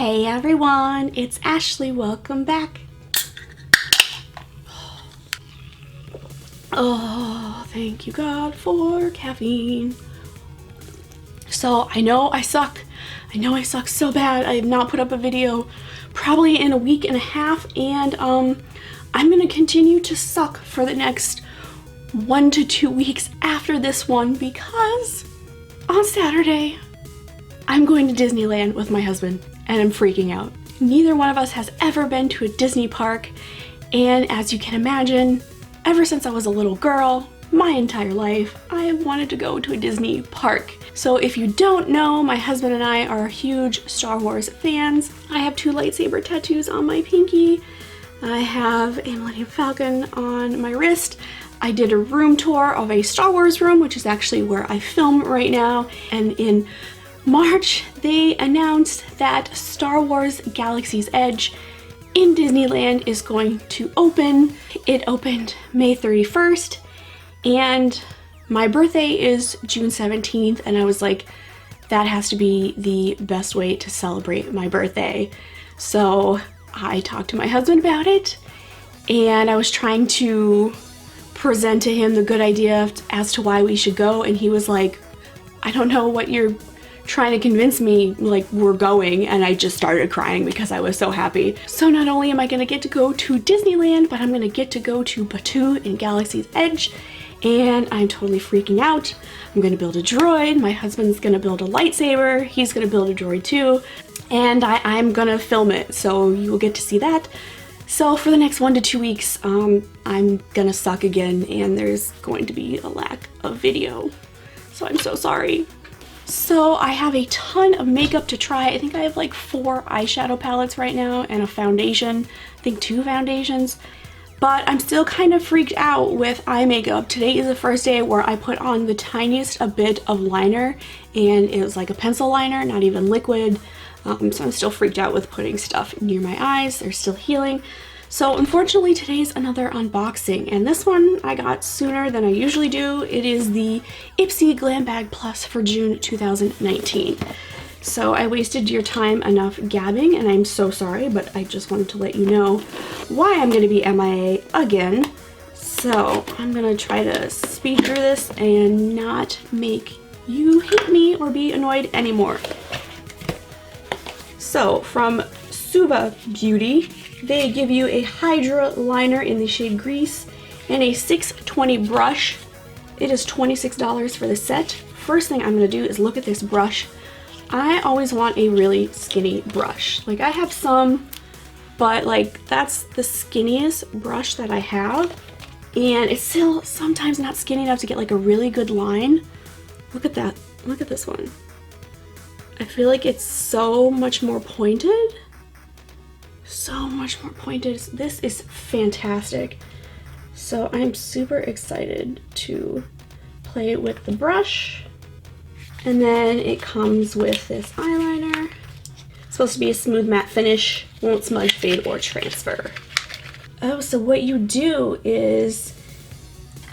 Hey everyone, it's Ashley. Welcome back. Oh, thank you God for caffeine. So I know I suck. So bad. I have not put up a video probably in a week and a half, and I'm gonna continue to suck for the next 1 to 2 weeks after this one, because on Saturday I'm going to Disneyland with my husband and I'm freaking out. Neither one of us has ever been to a Disney park, and as you can imagine, ever since I was a little girl, my entire life, I wanted to go to a Disney park. So if you don't know, my husband and I are huge Star Wars fans. I have 2 lightsaber tattoos on my pinky. I have a Millennium Falcon on my wrist. I did a room tour of a Star Wars room, which is actually where I film right now. And in March, they announced that Star Wars Galaxy's Edge in Disneyland is going to open. It opened May 31st, and my birthday is June 17th, and I was like, that has to be the best way to celebrate my birthday. So I talked to my husband about it, and I was trying to present to him the good idea as to why we should go, and he was like, I don't know what you're trying to convince me, like, we're going. And I just started crying because I was so happy. So not only am I gonna get to go to Disneyland, but I'm gonna get to go to Batuu in Galaxy's Edge, and I'm totally freaking out. I'm gonna build a droid, my husband's gonna build a lightsaber, he's gonna build a droid too, and I'm gonna film it, so you will get to see that. So for the next 1 to 2 weeks, I'm gonna suck again, and there's going to be a lack of video. So I'm so sorry. So I have a ton of makeup to try. I think I have like 4 eyeshadow palettes right now and a foundation, I think 2 foundations. But I'm still kind of freaked out with eye makeup. Today is the first day where I put on the tiniest a bit of liner, and it was like a pencil liner, not even liquid. So I'm still freaked out with putting stuff near my eyes. They're still healing. So unfortunately today's another unboxing, and this one I got sooner than I usually do. It is the Ipsy GlamBag Plus for June 2019. So I wasted your time enough gabbing, and I'm so sorry, but I just wanted to let you know why I'm going to be MIA again. So I'm going to try to speed through this and not make you hate me or be annoyed anymore. So from Suva Beauty, they give you a Hydra Liner in the shade Grease and a 620 brush. It is $26 for the set. First thing I'm going to do is look at this brush. I always want a really skinny brush. Like, I have some, but like that's the skinniest brush that I have, and it's still sometimes not skinny enough to get like a really good line. Look at that. Look at this one. I feel like it's so much more pointed. So much more pointed. This is fantastic. So I'm super excited to play with the brush. And then it comes with this eyeliner. It's supposed to be a smooth matte finish, won't smudge, fade, or transfer. Oh, so what you do is,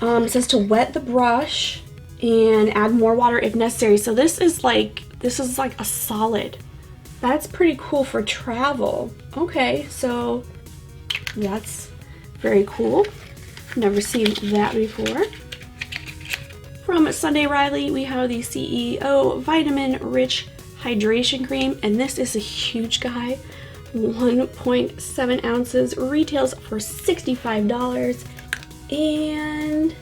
it says to wet the brush and add more water if necessary. So this is like a solid. That's pretty cool for travel. Okay, so that's very cool. Never seen that before. From Sunday Riley, we have the C.E.O. Vitamin Rich Hydration Cream, and this is a huge guy. 1.7 ounces, retails for $65. And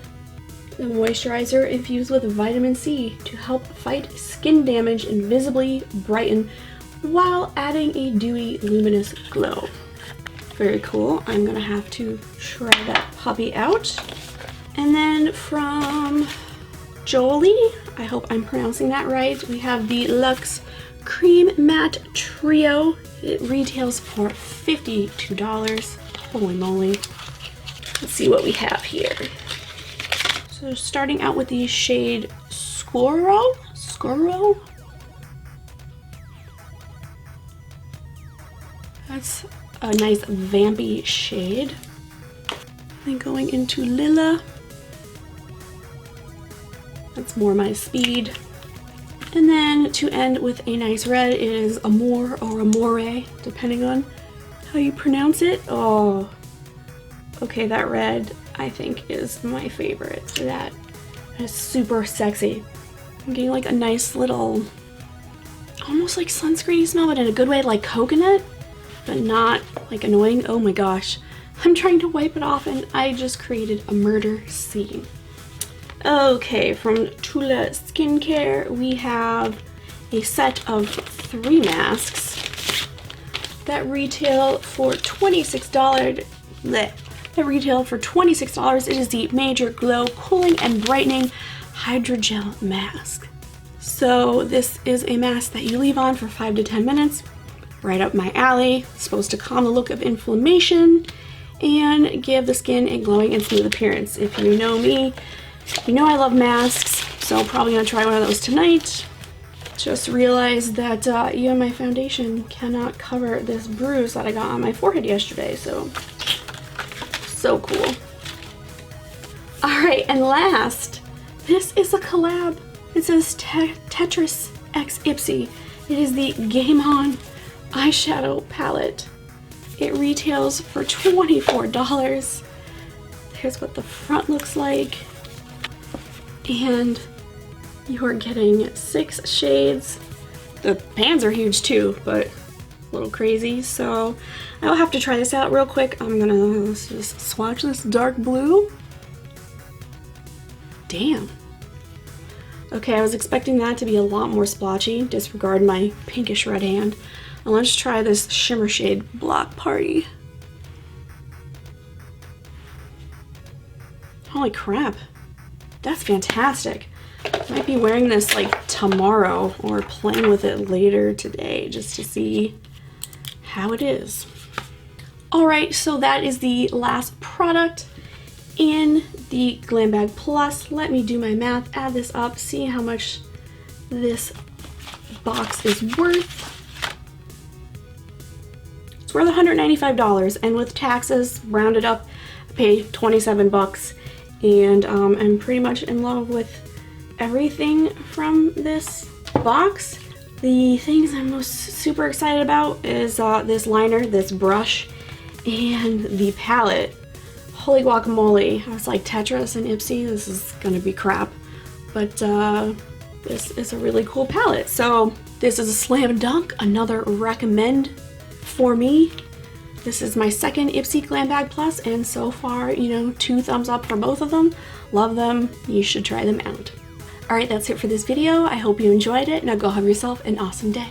the moisturizer infused with vitamin C to help fight skin damage and visibly brighten while adding a dewy, luminous glow. Very cool. I'm gonna have to try that puppy out. And then from Jolii, I hope I'm pronouncing that right, we have the Luxe Cream Matte Trio. It retails for $52. Holy moly. Let's see what we have here. So starting out with the shade Scuro? That's a nice vampy shade. Then going into Lilla. That's more my speed. And then to end with a nice red, it is Amore or Amore, depending on how you pronounce it. Oh, okay, that red I think is my favorite. That is super sexy. I'm getting like a nice little, almost like sunscreen smell, but in a good way, like coconut, but not like annoying. Oh my gosh. I'm trying to wipe it off and I just created a murder scene. Okay, from Tula Skincare, we have a set of 3 masks that retail for $26. Blech. That retail for $26. It is the Major Glow Cooling and Brightening Hydrogel Mask. So this is a mask that you leave on for 5 to 10 minutes. Right up my alley. It's supposed to calm the look of inflammation and give the skin a glowing and smooth appearance. If you know me, you know I love masks, so probably gonna try one of those tonight. Just realized that even my foundation cannot cover this bruise that I got on my forehead yesterday, so cool. Alright, and last, this is a collab. It says Tetris x Ipsy. It is the Game On eyeshadow palette. It retails for $24. Here's what the front looks like. And you are getting 6 shades. The pans are huge too, but a little crazy. So I will have to try this out real quick. I'm gonna just swatch this dark blue. Damn. Okay, I was expecting that to be a lot more splotchy. Disregard my pinkish red hand. And let's try this shimmer shade Block Party. Holy crap. That's fantastic. Might be wearing this like tomorrow or playing with it later today just to see how it is. Alright, so that is the last product in the GlamBag Plus. Let me do my math, add this up, see how much this box is worth. It's worth $195, and with taxes rounded up, I paid 27 bucks. And I'm pretty much in love with everything from this box. The things I'm most super excited about is this liner, this brush, and the palette. Holy guacamole. I was like, Tetris and Ipsy, this is gonna be crap. But this is a really cool palette. So this is a slam dunk, another recommend for me. This is my second Ipsy GlamBag Plus, and so far, you know, 2 thumbs up for both of them. Love them. You should try them out. Alright, that's it for this video. I hope you enjoyed it. Now go have yourself an awesome day.